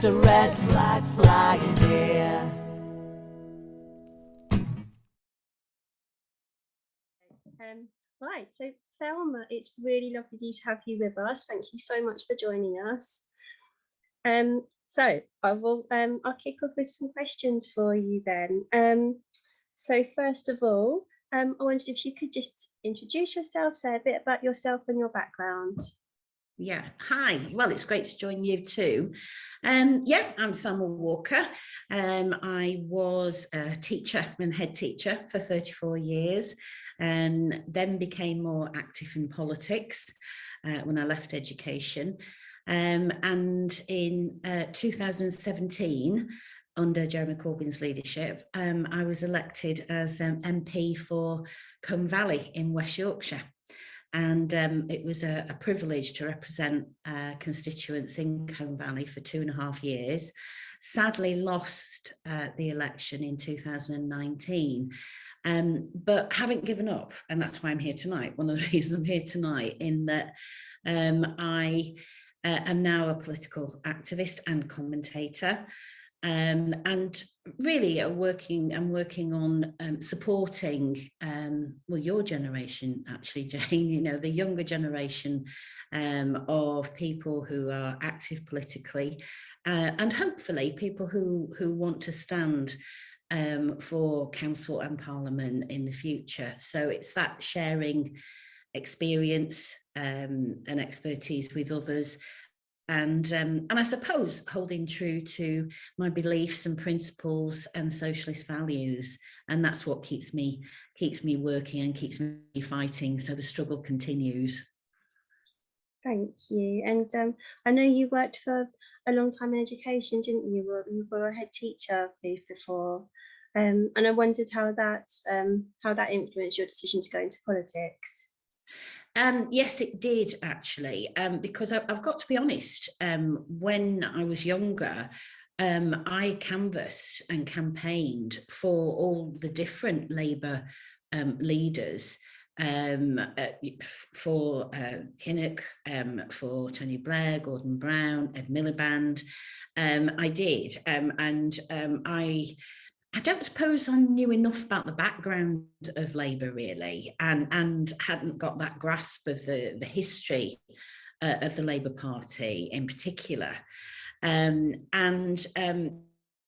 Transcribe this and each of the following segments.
the red flag flying here. Right, so Thelma, it's really lovely to have you with us. Thank you so much for joining us. So I'll kick off with some questions for you then. So first of all, I wondered if you could just introduce yourself, say a bit about yourself and your background. Yeah, hi. Well, it's great to join you too. Yeah, I'm Thelma Walker. I was a teacher and head teacher for 34 years, and then became more active in politics when I left education. And in 2017, under Jeremy Corbyn's leadership, I was elected as MP for Combe Valley in West Yorkshire. And it was a privilege to represent constituents in Combe Valley for 2.5 years. Sadly lost the election in 2019, but haven't given up. And that's why I'm here tonight. One of the reasons I'm here tonight, in that I am now a political activist and commentator. And really I'm working on supporting well, your generation actually, Jane, you know, the younger generation of people who are active politically, and hopefully people who want to stand for council and parliament in the future. So it's that sharing experience and expertise with others, and I suppose holding true to my beliefs and principles and socialist values, and that's what keeps me working and keeps me fighting. So the struggle continues. Thank you. And I know you worked for a long time in education, didn't you? You were a head teacher before, and I wondered how that influenced your decision to go into politics. Yes, it did actually, because I've got to be honest, when I was younger, I canvassed and campaigned for all the different Labour leaders, for Kinnock, for Tony Blair, Gordon Brown, Ed Miliband. I did, and I don't suppose I knew enough about the background of Labour really, and hadn't got that grasp of the history of the Labour Party in particular.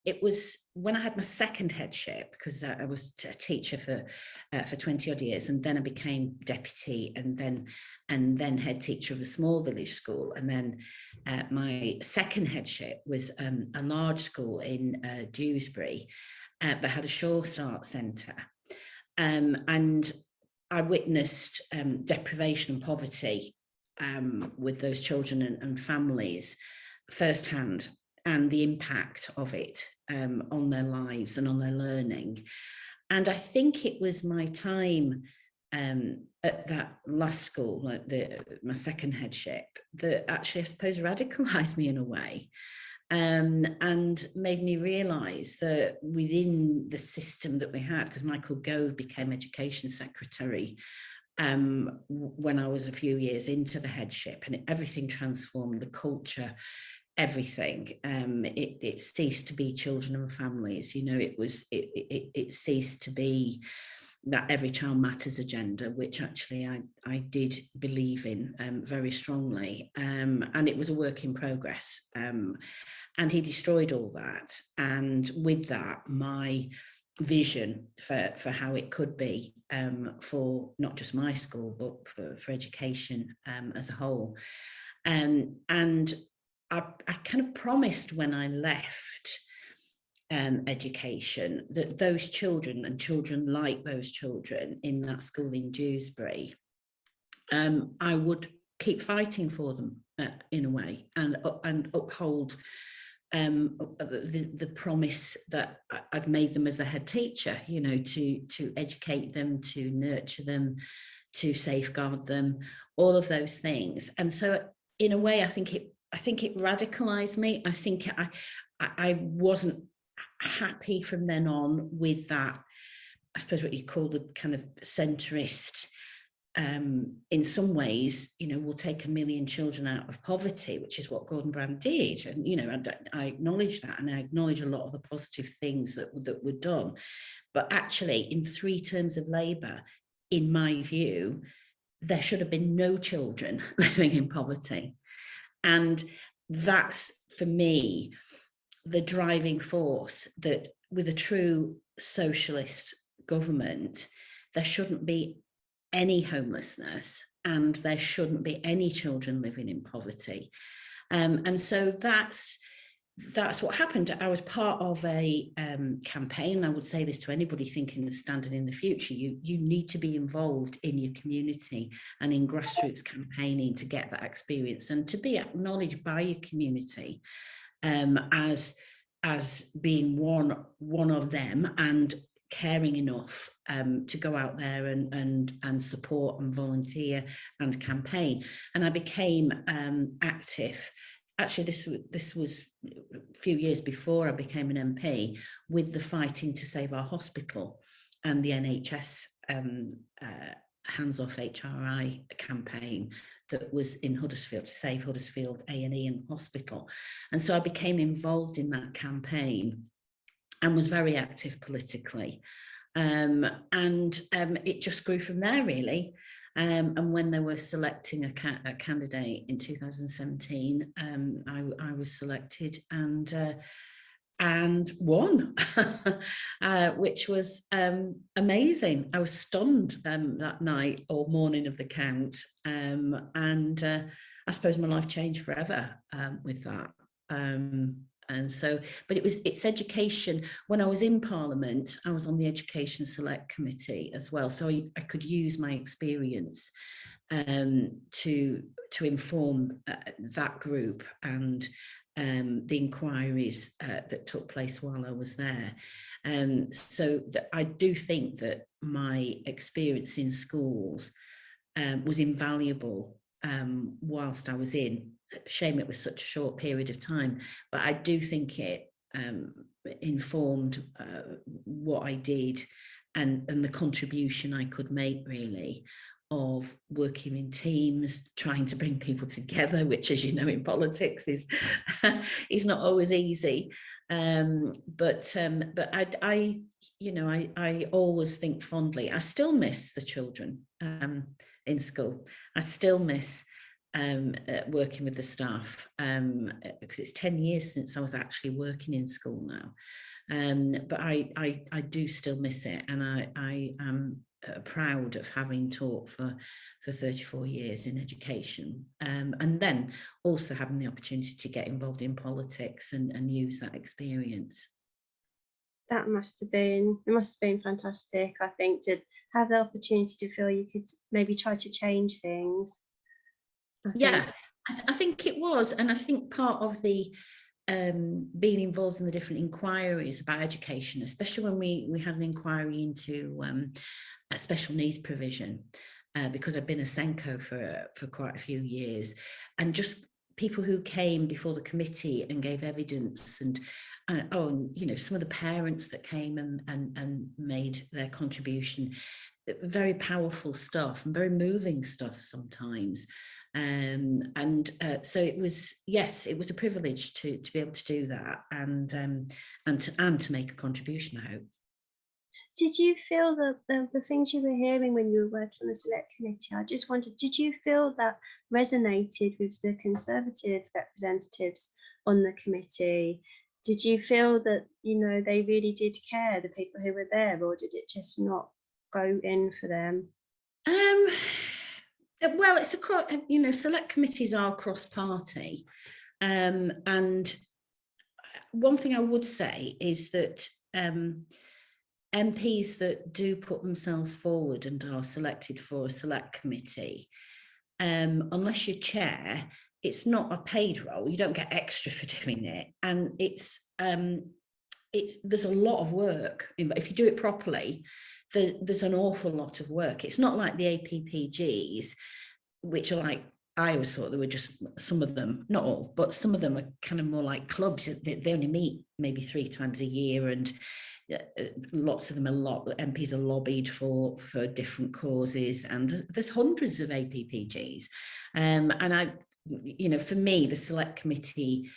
It was when I had my second headship, because I was a teacher for 20 odd years, and then I became deputy and then head teacher of a small village school, and then my second headship was a large school in Dewsbury that had a Sure Start Centre, and I witnessed deprivation and poverty with those children and families firsthand, and the impact of it on their lives and on their learning. And I think it was my time at that last school, like my second headship, that actually I suppose radicalised me in a way. And made me realise that within the system that we had, because Michael Gove became Education Secretary when I was a few years into the headship, and everything transformed, the culture, everything. It ceased to be children and families, you know, it ceased to be that every child matters agenda, which actually I did believe in very strongly, and it was a work in progress, and he destroyed all that, and with that my vision for how it could be for not just my school but for education as a whole, and I kind of promised when I left education that those children and children like those children in that school in Dewsbury, I would keep fighting for them in a way, and uphold the promise that I'd made them as a head teacher, you know, to educate them, to nurture them, to safeguard them, all of those things. And so in a way, I think it radicalized me. I think I wasn't happy from then on with that, I suppose what you call the kind of centrist in some ways, you know, will take 1 million children out of poverty, which is what Gordon Brown did. And, you know, I acknowledge that, and I acknowledge a lot of the positive things that were done. But actually, in 3 terms of Labour, in my view, there should have been no children living in poverty. And that's, for me, the driving force, that with a true socialist government, there shouldn't be any homelessness, and there shouldn't be any children living in poverty. And so that's what happened. I was part of a campaign. I would say this to anybody thinking of standing in the future: you need to be involved in your community and in grassroots campaigning to get that experience and to be acknowledged by your community as being one of them, and caring enough to go out there and support and volunteer and campaign. And I became active. Actually, this was a few years before I became an MP, with the Fighting to Save Our Hospital and the NHS Hands Off HRI campaign that was in Huddersfield, to save Huddersfield A&E and hospital. And so I became involved in that campaign and was very active politically. And it just grew from there, really. And when they were selecting a candidate in 2017, I was selected and won, which was amazing. I was stunned that night or morning of the count, and I suppose my life changed forever with that. And so, but it's education. When I was in Parliament, I was on the Education Select Committee as well, so I could use my experience to inform that group and the inquiries that took place while I was there. So I do think that my experience in schools was invaluable whilst I was in. Shame it was such a short period of time, but I do think it informed what I did and the contribution I could make, really, of working in teams, trying to bring people together, which, as you know, in politics is not always easy. But I you know, I always think fondly. I still miss the children in school. I still miss working with the staff, because it's 10 years since I was actually working in school now. But I do still miss it, and I am proud of having taught for 34 years in education, and then also having the opportunity to get involved in politics and use that experience. It must have been fantastic, I think, to have the opportunity to feel you could maybe try to change things. I think it was, and I think part of the being involved in the different inquiries about education, especially when we had an inquiry into special needs provision, because I've been a Senko for quite a few years, and just people who came before the committee and gave evidence, and you know, some of the parents that came and made their contribution. Very powerful stuff and very moving stuff sometimes. So it was, yes, it was a privilege to be able to do that, and to make a contribution, I hope. Did you feel that the things you were hearing when you were working on the select committee, I just wondered, did you feel that resonated with the Conservative representatives on the committee? Did you feel that, you know, they really did care, the people who were there, or did it just not go in for them? Well, it's across, you know, select committees are cross-party, and one thing I would say is that MPs that do put themselves forward and are selected for a select committee, unless you're chair, it's not a paid role. You don't get extra for doing it, and there's a lot of work. If you do it properly, there's an awful lot of work. It's not like the APPGs, which are like I always thought there were just some of them, not all, but some of them are kind of more like clubs. They only meet maybe 3 times a year, and lots of them MPs are lobbied for different causes, and there's hundreds of APPGs. And I, for me, the select committee,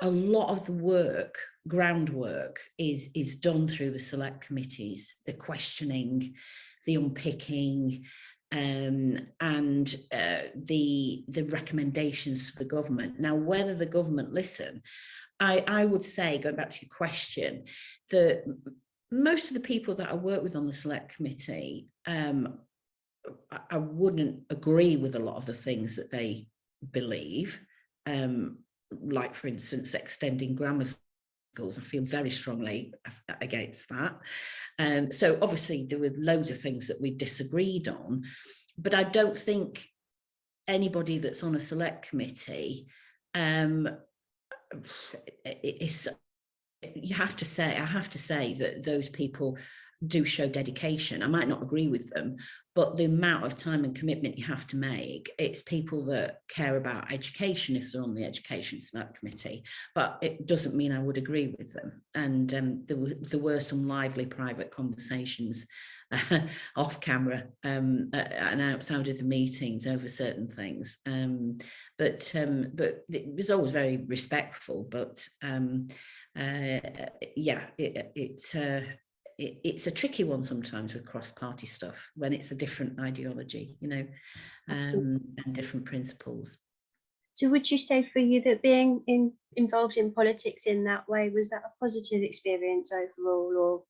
a lot of the work, groundwork, is done through the select committees, the questioning, the unpicking, and the recommendations to the government. Now, whether the government listen, I would say, going back to your question, that most of the people that I work with on the select committee, I wouldn't agree with a lot of the things that they believe. Like, for instance, extending grammar schools. I feel very strongly against that. So obviously there were loads of things that we disagreed on, but I don't think anybody that's on a select committee, I have to say that those people do show dedication. I might not agree with them, but the amount of time and commitment you have to make, it's people that care about education if they're on the education select committee, but it doesn't mean I would agree with them. And there were some lively private conversations off camera and outside of the meetings over certain things, but it was always very respectful. But yeah, it's a tricky one sometimes with cross-party stuff when it's a different ideology, and different principles. So would you say for you that being involved in politics in that way, was that a positive experience overall, or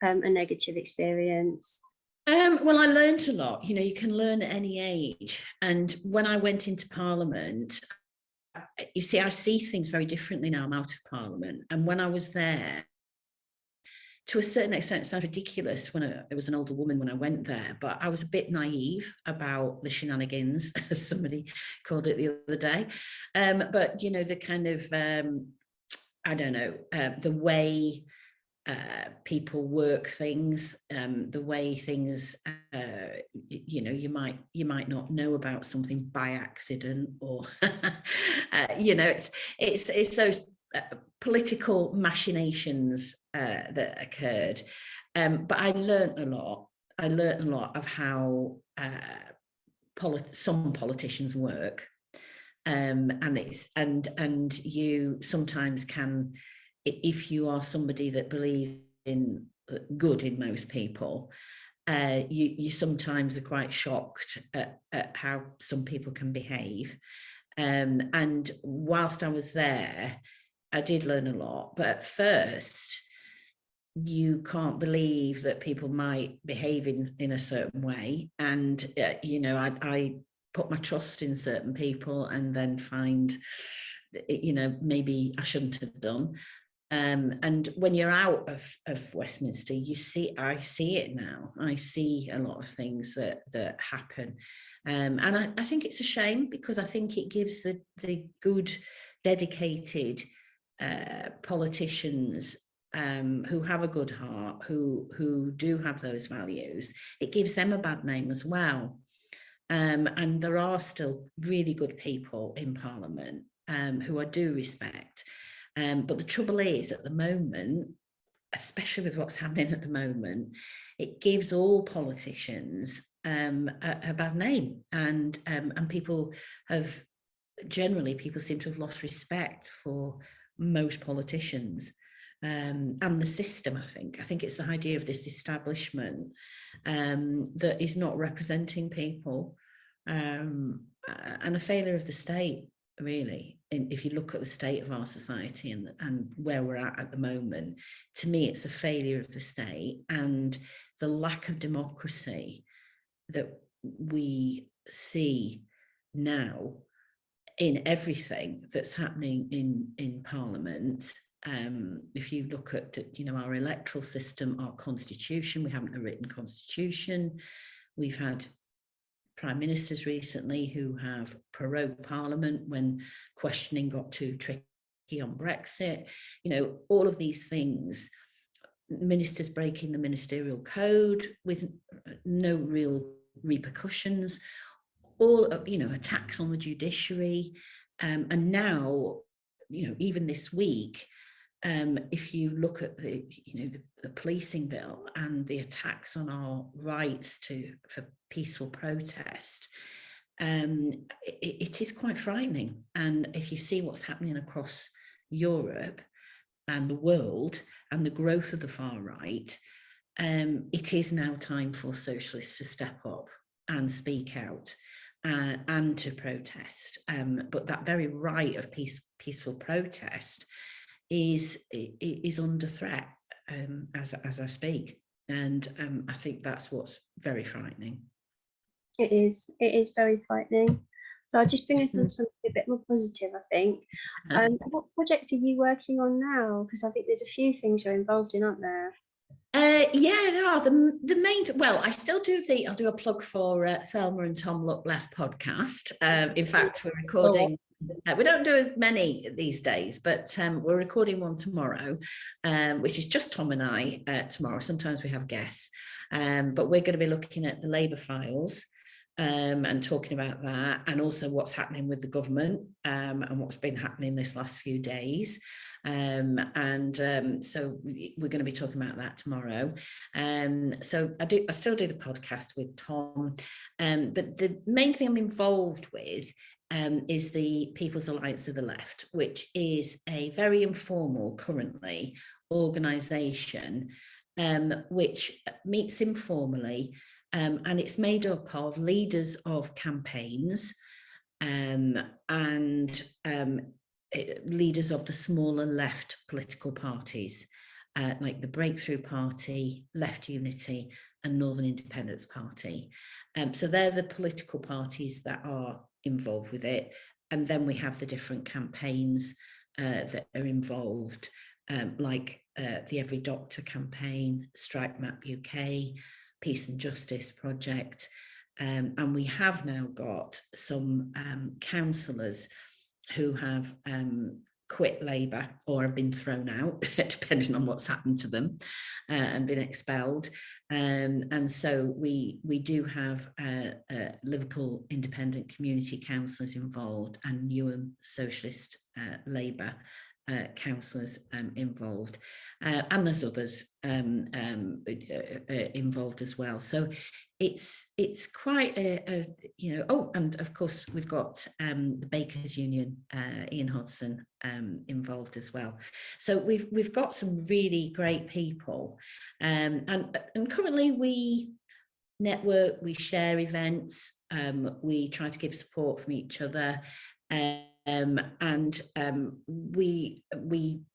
a negative experience? Well, I learned a lot. You can learn at any age. And when I went into Parliament, you see, I see things very differently now. I'm out of Parliament. And when I was there, to a certain extent, it sounds ridiculous when I was an older woman when I went there, but I was a bit naive about the shenanigans, as somebody called it the other day. But, the kind of, I don't know, the way people work things, the way things, you might not know about something by accident, or, it's those political machinations that occurred. But I learned a lot. I learned a lot of how some politicians work, and you sometimes can, if you are somebody that believes in good in most people, you sometimes are quite shocked at how some people can behave. And whilst I was there, I did learn a lot. But at first, you can't believe that people might behave in a certain way. And, I put my trust in certain people and then find, maybe I shouldn't have done. And when you're out of Westminster, I see it now. I see a lot of things that happen. And I think it's a shame, because I think it gives the good, dedicated politicians who have a good heart, who do have those values, it gives them a bad name as well. And there are still really good people in Parliament who I do respect. But the trouble is, at the moment, especially with what's happening at the moment, it gives all politicians a bad name, and people seem to have lost respect for most politicians. And the system, I think it's the idea of this establishment that is not representing people, and a failure of the state, really. And if you look at the state of our society and where we're at the moment, to me, it's a failure of the state and the lack of democracy that we see now in everything that's happening in Parliament. If you look at, our electoral system, our constitution, we haven't a written constitution. We've had prime ministers recently who have prorogued Parliament when questioning got too tricky on Brexit. All of these things, ministers breaking the ministerial code with no real repercussions. all, attacks on the judiciary, and now, even this week, if you look at the policing bill and the attacks on our rights for peaceful protest, it is quite frightening. And if you see what's happening across Europe and the world and the growth of the far right, it is now time for socialists to step up and speak out and to protest. But that very right of peaceful protest is under threat as I speak. And I think that's what's very frightening. It is very frightening. So I'll just bring us on something a bit more positive, I think. What projects are you working on now? Because I think there's a few things you're involved in, aren't there? Yeah, there are. The main, well, I'll do a plug for Thelma and Tom Look Left podcast. In fact, we're recording, we don't do many these days, but we're recording one tomorrow, which is just Tom and I tomorrow. Sometimes we have guests, but we're going to be looking at the Labour files and talking about that, and also what's happening with the government and what's been happening this last few days. So we're going to be talking about that tomorrow. So I still do the podcast with Tom, but the main thing I'm involved with is the People's Alliance of the Left, which is a very informal, currently, organisation which meets informally, and it's made up of leaders of campaigns and leaders of the smaller left political parties, like the Breakthrough Party, Left Unity, and Northern Independence Party. So they're the political parties that are involved with it. And then we have the different campaigns that are involved, like the Every Doctor campaign, Strike Map UK, Peace and Justice Project. And we have now got some councillors who have quit Labour or have been thrown out, depending on what's happened to them, and been expelled. And so we do have Liverpool Independent Community Councillors involved, and Newham Socialist Labour councillors involved, and there's others involved as well. So it's quite a and of course we've got the Bakers Union, Ian Hodson, involved as well. So we've got some really great people, and currently we network, we share events, we try to give support from each other. We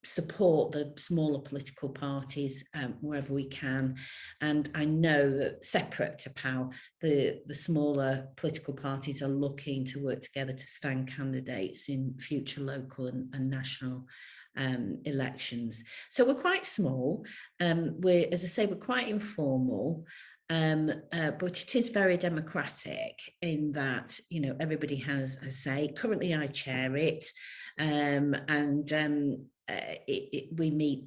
support the smaller political parties wherever we can. And I know that separate to PAL, the smaller political parties are looking to work together to stand candidates in future local and national elections. So we're quite small. As I say, we're quite informal. But it is very democratic in that, everybody has a say. Currently, I chair it, we meet,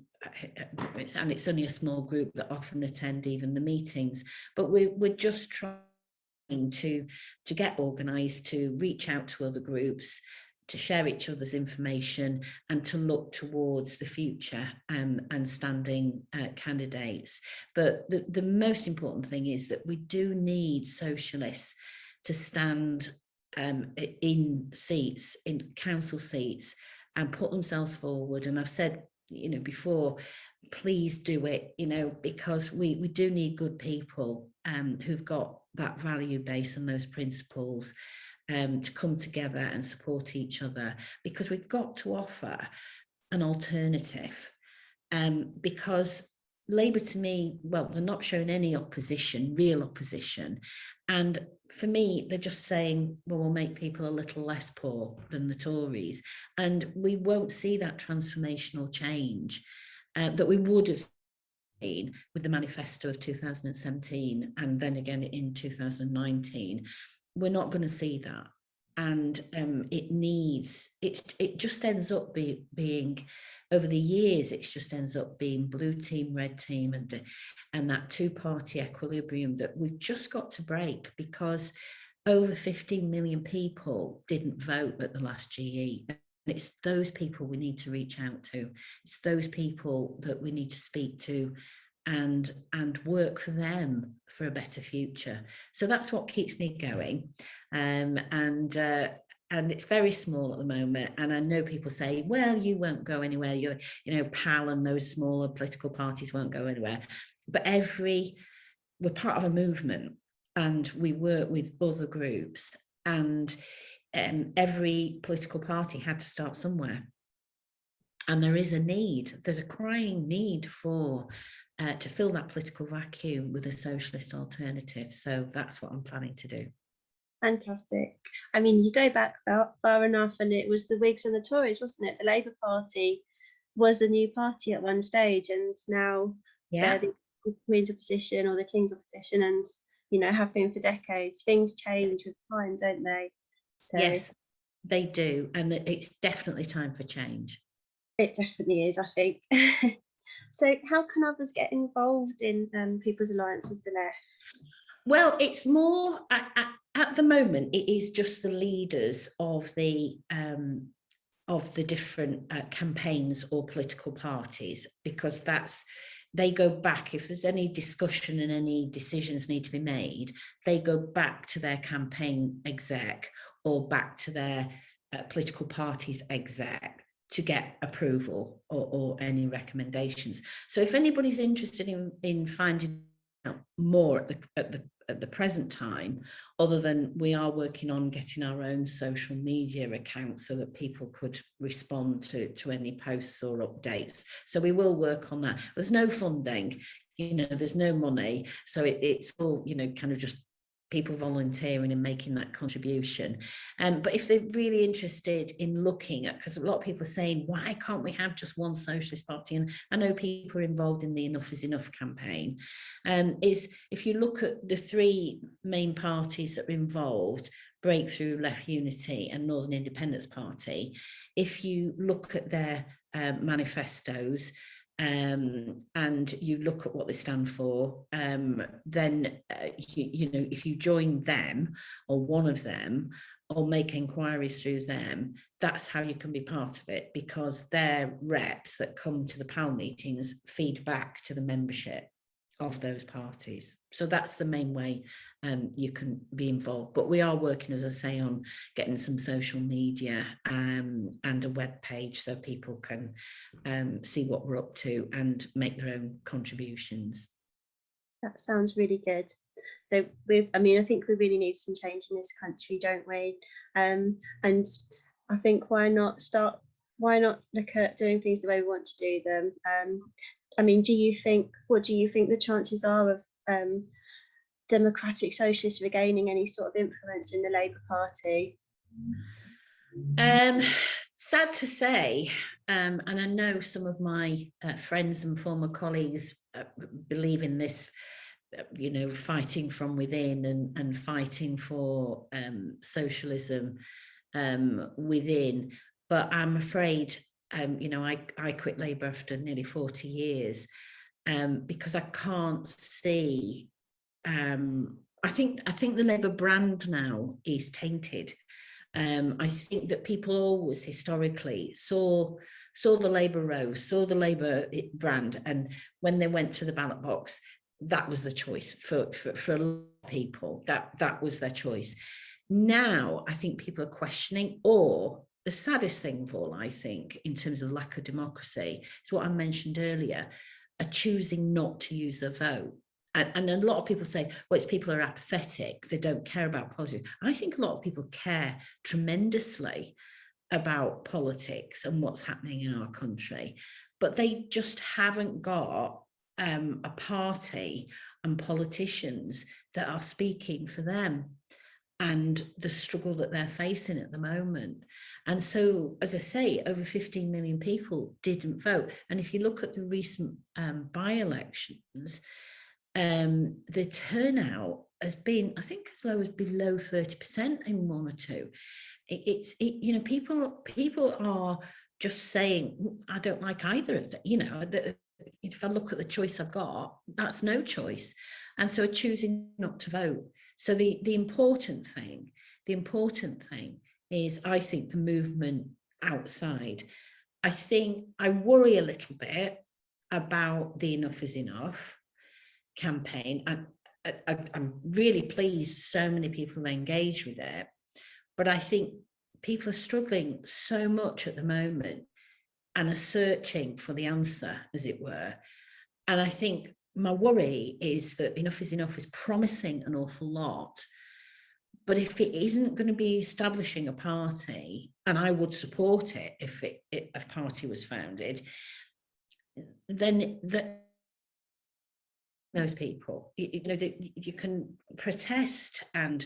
and it's only a small group that often attend even the meetings. But we're just trying to get organised, to reach out to other groups, to share each other's information, and to look towards the future and standing candidates. But the most important thing is that we do need socialists to stand in seats, in council seats, and put themselves forward. And I've said, before, please do it, because we do need good people who've got that value base and those principles, to come together and support each other, because we've got to offer an alternative. Because Labour, to me, well, they're not showing any opposition, real opposition. And for me, they're just saying, well, we'll make people a little less poor than the Tories. And we won't see that transformational change that we would have seen with the manifesto of 2017 and then again in 2019. We're not going to see that. And it just ends up being, over the years, it just ends up being blue team, red team, and that two-party equilibrium that we've just got to break, because over 15 million people didn't vote at the last GE. And it's those people we need to reach out to. It's those people that we need to speak to and work for them for a better future. So that's what keeps me going. And it's very small at the moment. And I know people say, well, you won't go anywhere. You know, PAL and those smaller political parties won't go anywhere. But we're part of a movement, and we work with other groups, and every political party had to start somewhere. And there is there's a crying need for to fill that political vacuum with a socialist alternative. So that's what I'm planning to do. Fantastic. I mean, you go back far enough, and it was the Whigs and the Tories, wasn't it? The Labour Party was a new party at one stage, and now they're the Queen's opposition or the King's opposition, and you know, have been for decades. Things change with time, don't they? So yes, they do, and it's definitely time for change. It definitely is, I think. So how can others get involved in People's Alliance with the Left? Well, it's more at the moment, it is just the leaders of the different campaigns or political parties, because they go back, if there's any discussion and any decisions need to be made, they go back to their campaign exec or back to their political party's exec to get approval or any recommendations. So if anybody's interested in finding out more at the present time, other than we are working on getting our own social media account so that people could respond to any posts or updates. So we will work on that. There's no funding, you know, there's no money. So it's all, you know, kind of just people volunteering and making that contribution. But if they're really interested in looking at, because a lot of people are saying, why can't we have just one socialist party? And I know people are involved in the Enough is Enough campaign. Is if you look at the three main parties that are involved, Breakthrough, Left Unity and Northern Independence Party, if you look at their manifestos, and you look at what they stand for, then you know, if you join them or one of them or make inquiries through them, that's how you can be part of it, because their reps that come to the PAL meetings feed back to the membership of those parties. So that's the main way you can be involved. But we are working, as I say, on getting some social media and a web page so people can see what we're up to and make their own contributions. That sounds really good. So I think we really need some change in this country, don't we? And I think why not look at doing things the way we want to do them? I mean, what do you think the chances are of democratic socialists regaining any sort of influence in the Labour Party? Sad to say, and I know some of my friends and former colleagues believe in this, you know, fighting from within and fighting for socialism within. But I'm afraid, you know, I quit Labour after nearly 40 years because I can't see. I think the Labour brand now is tainted. I think that people always historically saw the Labour rose, saw the Labour brand, and when they went to the ballot box, that was the choice for a lot of people. That was their choice. Now I think people are questioning, or the saddest thing of all, I think, in terms of lack of democracy, is what I mentioned earlier, are choosing not to use their vote. And a lot of people say, well, it's people who are apathetic, they don't care about politics. I think a lot of people care tremendously about politics and what's happening in our country, but they just haven't got a party and politicians that are speaking for them and the struggle that they're facing at the moment. And so, as I say, over 15 million people didn't vote. And if you look at the recent by-elections, the turnout has been, I think, as low as below 30% in one or two. You know, people are just saying, I don't like either of them. You know, if I look at the choice I've got, that's no choice. And so choosing not to vote. So the important thing is, I think, the movement outside. I worry a little bit about the Enough is Enough campaign. I'm really pleased so many people have engaged with it, but I think people are struggling so much at the moment and are searching for the answer, as it were. And I think my worry is that Enough is Enough is promising an awful lot, but if it isn't going to be establishing a party, and I would support it if a party was founded, then those people, you can protest, and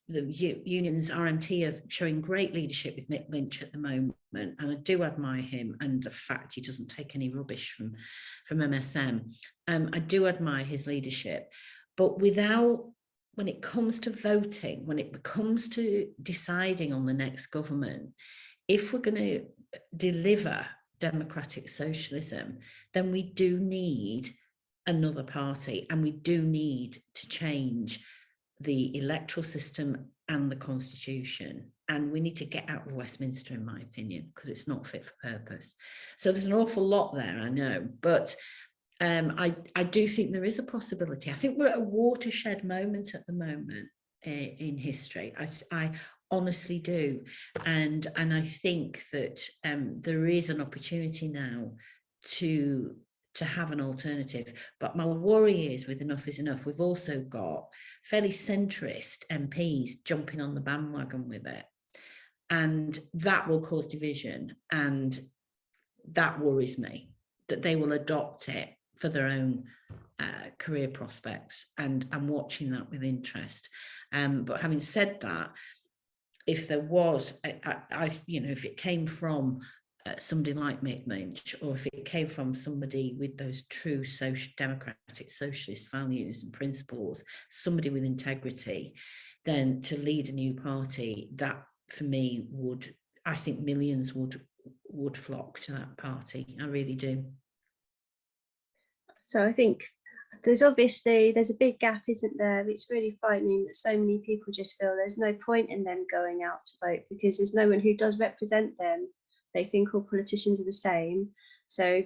the unions, RMT, are showing great leadership with Nick Lynch at the moment, and I do admire him and the fact he doesn't take any rubbish from MSM. I do admire his leadership, but when it comes to voting, when it comes to deciding on the next government, if we're going to deliver democratic socialism, then we do need another party, and we do need to change the electoral system and the constitution, and we need to get out of Westminster, in my opinion, because it's not fit for purpose. So there's an awful lot there, I know, but I do think there is a possibility. I think we're at a watershed moment at the moment in history. I honestly do, and I think that there is an opportunity now to have an alternative. But my worry is, with Enough is Enough, we've also got fairly centrist MPs jumping on the bandwagon with it, and that will cause division, and that worries me, that they will adopt it for their own career prospects, and I'm watching that with interest. But having said that, if there was, if it came from somebody like Mick Lynch, or if it came from somebody with those true democratic socialist values and principles, somebody with integrity, then to lead a new party, that for me I think millions would flock to that party. I really do. So I think there's a big gap, isn't there? It's really frightening that so many people just feel there's no point in them going out to vote because there's no one who does represent them. They think all politicians are the same. So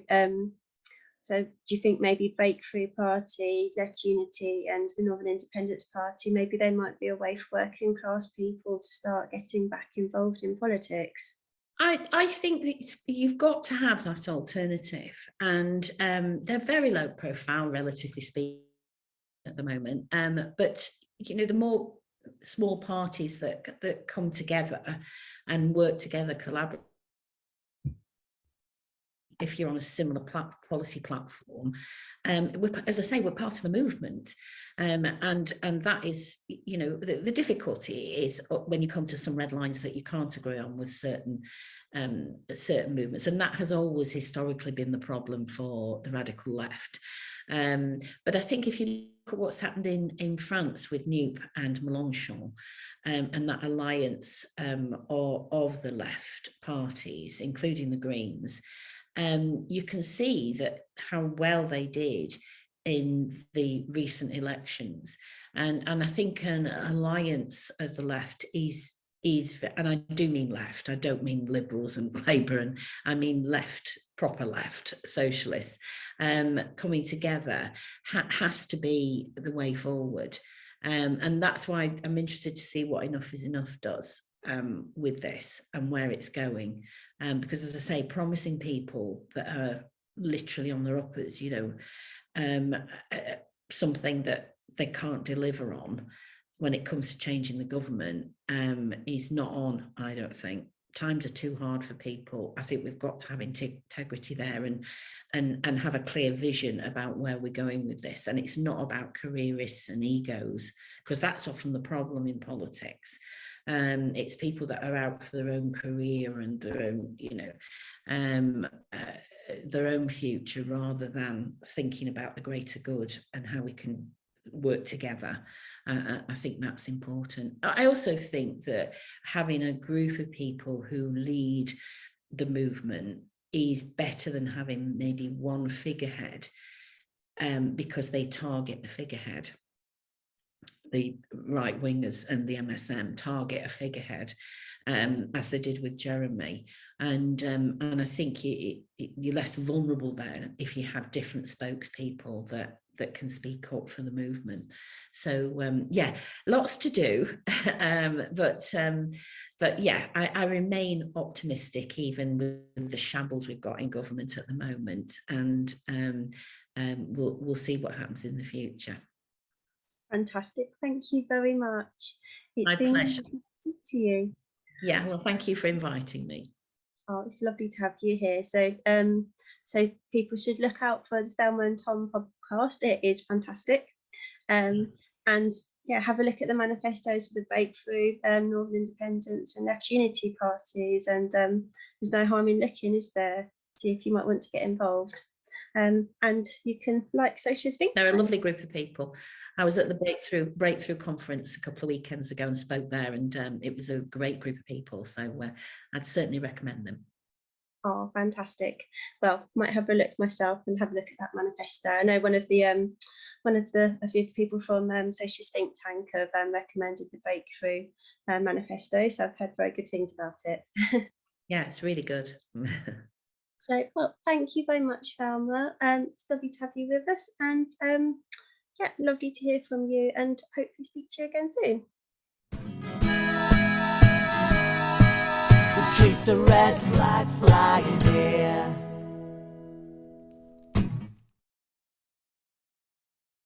so do you think maybe Breakthrough Party, Left Unity and the Northern Independence Party, maybe they might be a way for working class people to start getting back involved in politics? I think that you've got to have that alternative, and they're very low profile, relatively speaking, at the moment. But the more small parties that come together and work together collaboratively, if you're on a similar policy platform, as I say, we're part of a movement, and that is, the difficulty is when you come to some red lines that you can't agree on with certain movements, and that has always historically been the problem for the radical left. But I think if you look at what's happened in France with NUP and Mélenchon, and that alliance of the left parties, including the Greens, you can see that how well they did in the recent elections, and I think an alliance of the left is, and I do mean left, I don't mean Liberals and Labour, and I mean left, proper left, socialists, coming together has to be the way forward, and that's why I'm interested to see what Enough is Enough does with this and where it's going, because, as I say, promising people that are literally on their uppers, something that they can't deliver on when it comes to changing the government, is not on, I don't think. Times are too hard for people. I think we've got to have integrity there and have a clear vision about where we're going with this. And it's not about careerists and egos, because that's often the problem in politics. It's people that are out for their own career and their own future, rather than thinking about the greater good and how we can work together. I think that's important. I also think that having a group of people who lead the movement is better than having maybe one figurehead, because they target the figurehead. the right wingers and the MSM target a figurehead, as they did with Jeremy. And I think you're less vulnerable there if you have different spokespeople that can speak up for the movement. So yeah, lots to do, but yeah, I remain optimistic even with the shambles we've got in government at the moment, and we'll see what happens in the future. Fantastic. Thank you very much. It's My been pleasure. lovely to speak to you. Yeah, well, thank you for inviting me. Oh, it's lovely to have you here. So so people should look out for the Thelma and Tom podcast. It is fantastic. And yeah, have a look at the manifestos for the Breakthrough, Northern Independence and Left Unity parties. And there's no harm in looking, is there? See if you might want to get involved. And you can like Socialist Think They're a Tank. lovely group of people. I was at the Breakthrough conference a couple of weekends ago and spoke there, and it was a great group of people. So I'd certainly recommend them. Oh, fantastic. Well, might have a look myself and have a look at that manifesto. I know a few people from Socialist Think Tank have recommended the Breakthrough manifesto, so I've heard very good things about it. Yeah, it's really good. So, well, thank you very much, Thelma. It's lovely to have you with us, and yeah, lovely to hear from you, and hopefully speak to you again soon. We'll keep the red flag flying